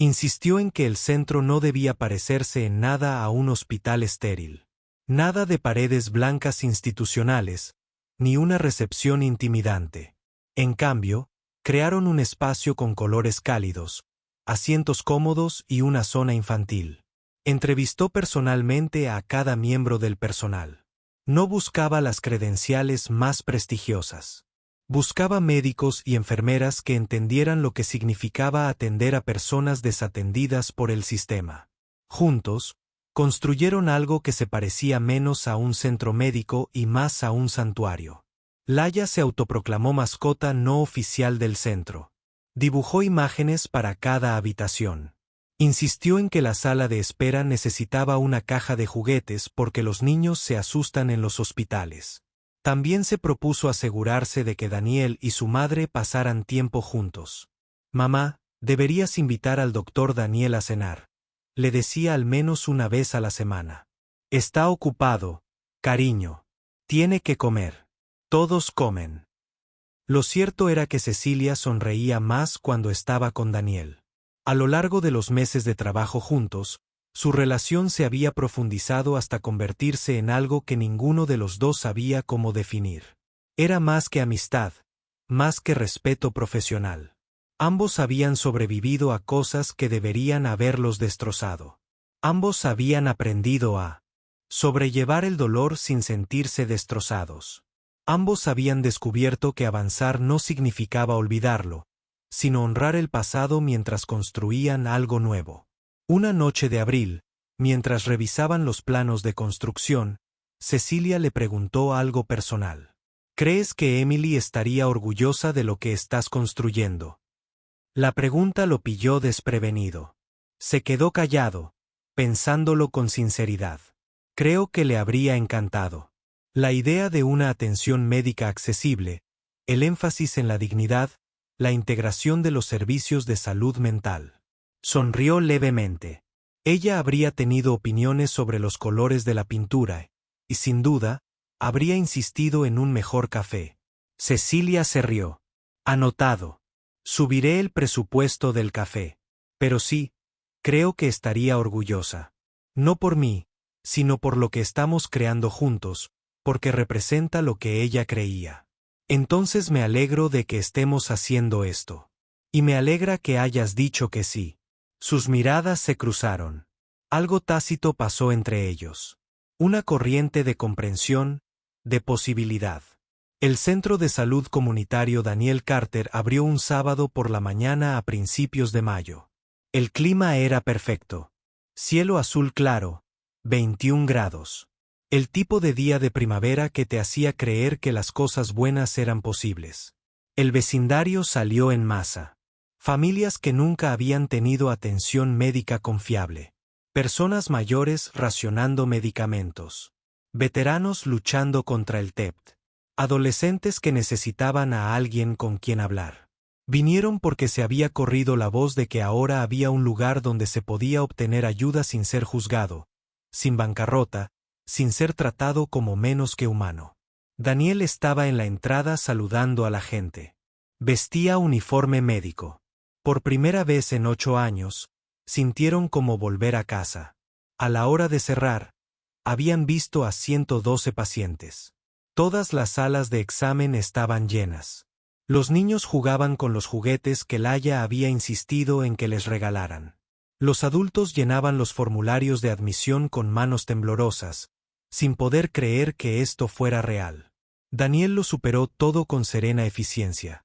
A: Insistió en que el centro no debía parecerse en nada a un hospital estéril. Nada de paredes blancas institucionales, ni una recepción intimidante. En cambio, crearon un espacio con colores cálidos, asientos cómodos y una zona infantil. Entrevistó personalmente a cada miembro del personal. No buscaba las credenciales más prestigiosas. Buscaba médicos y enfermeras que entendieran lo que significaba atender a personas desatendidas por el sistema. Juntos, construyeron algo que se parecía menos a un centro médico y más a un santuario. Laya se autoproclamó mascota no oficial del centro. Dibujó imágenes para cada habitación. Insistió en que la sala de espera necesitaba una caja de juguetes porque los niños se asustan en los hospitales. También se propuso asegurarse de que Daniel y su madre pasaran tiempo juntos. Mamá, deberías invitar al doctor Daniel a cenar. Le decía al menos una vez a la semana. Está ocupado, cariño. Tiene que comer. Todos comen. Lo cierto era que Cecilia sonreía más cuando estaba con Daniel. A lo largo de los meses de trabajo juntos, su relación se había profundizado hasta convertirse en algo que ninguno de los dos sabía cómo definir. Era más que amistad, más que respeto profesional. Ambos habían sobrevivido a cosas que deberían haberlos destrozado. Ambos habían aprendido a sobrellevar el dolor sin sentirse destrozados. Ambos habían descubierto que avanzar no significaba olvidarlo, sino honrar el pasado mientras construían algo nuevo. Una noche de abril, mientras revisaban los planos de construcción, Cecilia le preguntó algo personal. ¿Crees que Emily estaría orgullosa de lo que estás construyendo? La pregunta lo pilló desprevenido. Se quedó callado, pensándolo con sinceridad. Creo que le habría encantado. La idea de una atención médica accesible, el énfasis en la dignidad, la integración de los servicios de salud mental. Sonrió levemente. Ella habría tenido opiniones sobre los colores de la pintura, y sin duda, habría insistido en un mejor café. Cecilia se rió. Anotado. Subiré el presupuesto del café. Pero sí, creo que estaría orgullosa. No por mí, sino por lo que estamos creando juntos, porque representa lo que ella creía. Entonces me alegro de que estemos haciendo esto. Y me alegra que hayas dicho que sí. Sus miradas se cruzaron. Algo tácito pasó entre ellos. Una corriente de comprensión, de posibilidad. El Centro de Salud Comunitario Daniel Carter abrió un sábado por la mañana a principios de mayo. El clima era perfecto. Cielo azul claro, 21 grados. El tipo de día de primavera que te hacía creer que las cosas buenas eran posibles. El vecindario salió en masa. Familias que nunca habían tenido atención médica confiable. Personas mayores racionando medicamentos. Veteranos luchando contra el TEPT. Adolescentes que necesitaban a alguien con quien hablar. Vinieron porque se había corrido la voz de que ahora había un lugar donde se podía obtener ayuda sin ser juzgado, sin bancarrota, sin ser tratado como menos que humano. Daniel estaba en la entrada saludando a la gente. Vestía uniforme médico. Por primera vez en 8 años, sintieron como volver a casa. A la hora de cerrar, habían visto a 112 pacientes. Todas las salas de examen estaban llenas. Los niños jugaban con los juguetes que Laya había insistido en que les regalaran. Los adultos llenaban los formularios de admisión con manos temblorosas, sin poder creer que esto fuera real. Daniel lo superó todo con serena eficiencia.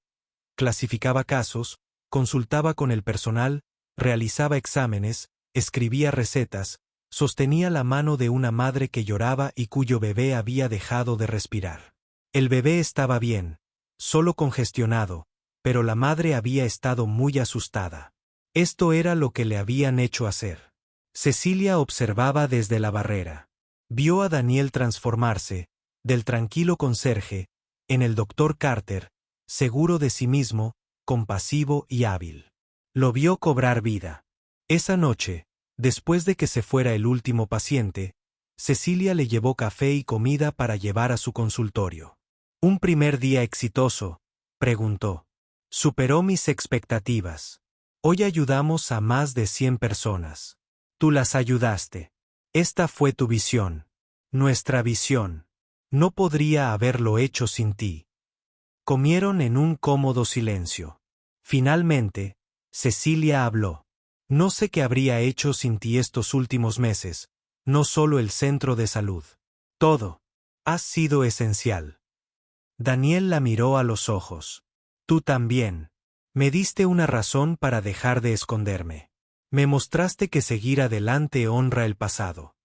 A: Clasificaba casos, consultaba con el personal, realizaba exámenes, escribía recetas, sostenía la mano de una madre que lloraba y cuyo bebé había dejado de respirar. El bebé estaba bien, solo congestionado, pero la madre había estado muy asustada. Esto era lo que le habían hecho hacer. Cecilia observaba desde la barrera. Vio a Daniel transformarse, del tranquilo conserje, en el doctor Carter, seguro de sí mismo, compasivo y hábil. Lo vio cobrar vida. Esa noche, después de que se fuera el último paciente, Cecilia le llevó café y comida para llevar a su consultorio. ¿Un primer día exitoso?, preguntó. Superó mis expectativas. Hoy ayudamos a más de 100 personas. Tú las ayudaste. Esta fue tu visión. Nuestra visión. No podría haberlo hecho sin ti. Comieron en un cómodo silencio. Finalmente, Cecilia habló. No sé qué habría hecho sin ti estos últimos meses, no solo el centro de salud. Todo. Has sido esencial. Daniel la miró a los ojos. Tú también. Me diste una razón para dejar de esconderme. Me mostraste que seguir adelante honra el pasado.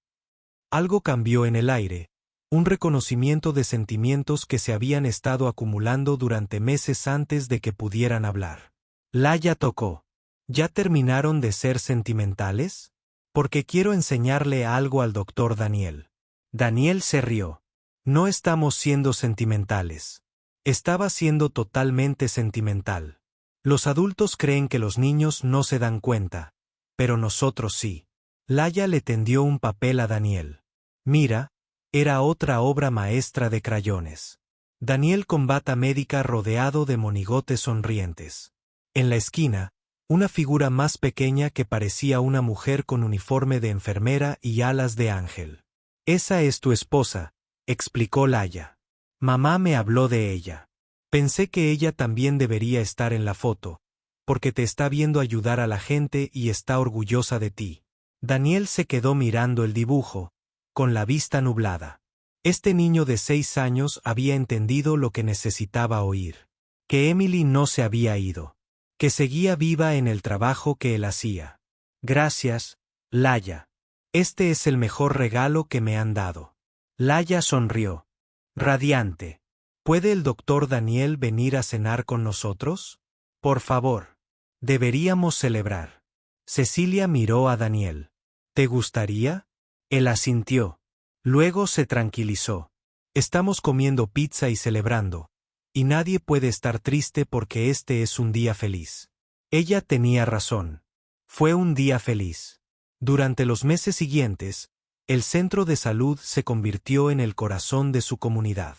A: Algo cambió en el aire, un reconocimiento de sentimientos que se habían estado acumulando durante meses antes de que pudieran hablar. Laya tocó. ¿Ya terminaron de ser sentimentales? Porque quiero enseñarle algo al doctor Daniel. Daniel se rió. No estamos siendo sentimentales. Estaba siendo totalmente sentimental. Los adultos creen que los niños no se dan cuenta, pero nosotros sí. Laya le tendió un papel a Daniel. Mira, era otra obra maestra de crayones. Daniel con bata médica rodeado de monigotes sonrientes. En la esquina, una figura más pequeña que parecía una mujer con uniforme de enfermera y alas de ángel. Esa es tu esposa, explicó Laya. Mamá me habló de ella. Pensé que ella también debería estar en la foto, porque te está viendo ayudar a la gente y está orgullosa de ti. Daniel se quedó mirando el dibujo, con la vista nublada. Este niño de 6 años había entendido lo que necesitaba oír. Que Emily no se había ido. Que seguía viva en el trabajo que él hacía. Gracias, Laya. Este es el mejor regalo que me han dado. Laya sonrió. Radiante. ¿Puede el doctor Daniel venir a cenar con nosotros? Por favor. Deberíamos celebrar. Cecilia miró a Daniel. ¿Te gustaría? Él asintió. Luego se tranquilizó. Estamos comiendo pizza y celebrando, y nadie puede estar triste porque este es un día feliz. Ella tenía razón. Fue un día feliz. Durante los meses siguientes, el centro de salud se convirtió en el corazón de su comunidad.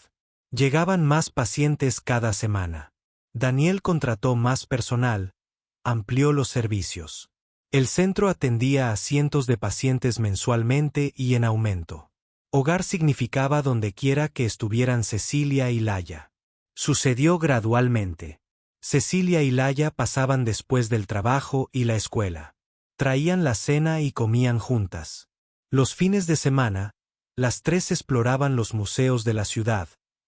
A: Llegaban más pacientes cada semana. Daniel contrató más personal, amplió los servicios. El centro atendía a cientos de pacientes mensualmente y en aumento. Hogar significaba dondequiera que estuvieran Cecilia y Laya. Sucedió gradualmente. Cecilia y Laya pasaban después del trabajo y la escuela. Traían la cena y comían juntas. Los fines de semana, las tres exploraban los museos de la ciudad,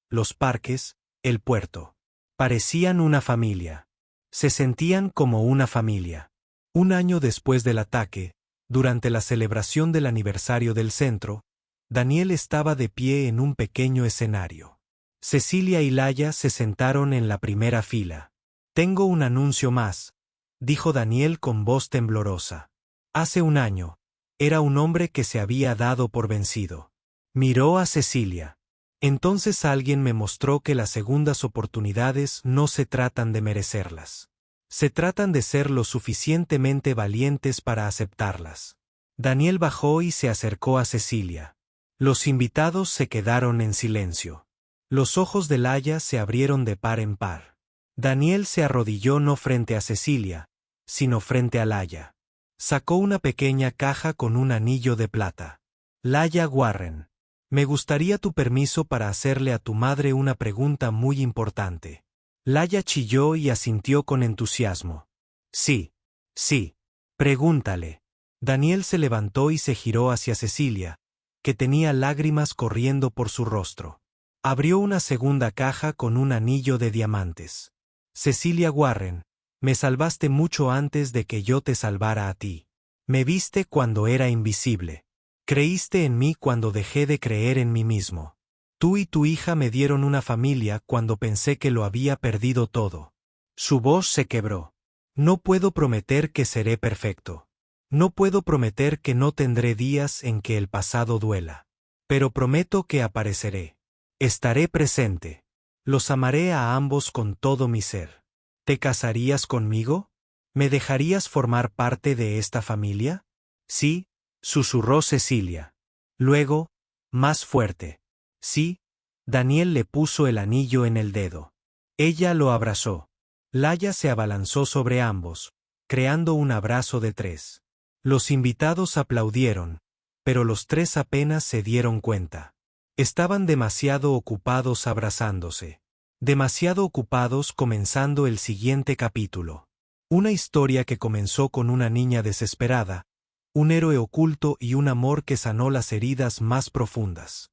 A: los parques, el puerto. Parecían una familia. Se sentían como una familia. Un año después del ataque, Durante la celebración del aniversario del centro, Daniel estaba de pie en un pequeño escenario. Cecilia y Laya se sentaron en la primera fila. «Tengo un anuncio más», dijo Daniel con voz temblorosa. Hace un año, era un hombre que se había dado por vencido. Miró a Cecilia. Entonces alguien me mostró que las segundas oportunidades no se tratan de merecerlas. Se tratan de ser lo suficientemente valientes para aceptarlas. Daniel bajó y se acercó a Cecilia. Los invitados se quedaron en silencio. Los ojos de Laya se abrieron de par en par. Daniel se arrodilló no frente a Cecilia, sino frente a Laya. Sacó una pequeña caja con un anillo de plata. «Laya Warren, me gustaría tu permiso para hacerle a tu madre una pregunta muy importante». Laya chilló y asintió con entusiasmo. «Sí, sí, pregúntale». Daniel se levantó y se giró hacia Cecilia, que tenía lágrimas corriendo por su rostro. Abrió una segunda caja con un anillo de diamantes. «Cecilia Warren, me salvaste mucho antes de que yo te salvara a ti. Me viste cuando era invisible. Creíste en mí cuando dejé de creer en mí mismo. Tú y tu hija me dieron una familia cuando pensé que lo había perdido todo». Su voz se quebró. «No puedo prometer que seré perfecto. No puedo prometer que no tendré días en que el pasado duela. Pero prometo que apareceré. Estaré presente. Los amaré a ambos con todo mi ser». «¿Te casarías conmigo? ¿Me dejarías formar parte de esta familia?» «Sí», susurró Cecilia. Luego, más fuerte. «Sí». Daniel le puso el anillo en el dedo. Ella lo abrazó. Laya se abalanzó sobre ambos, creando un abrazo de tres. Los invitados aplaudieron, pero los tres apenas se dieron cuenta. Estaban demasiado ocupados abrazándose. Demasiado ocupados comenzando el siguiente capítulo. Una historia que comenzó con una niña desesperada, un héroe oculto y un amor que sanó las heridas más profundas.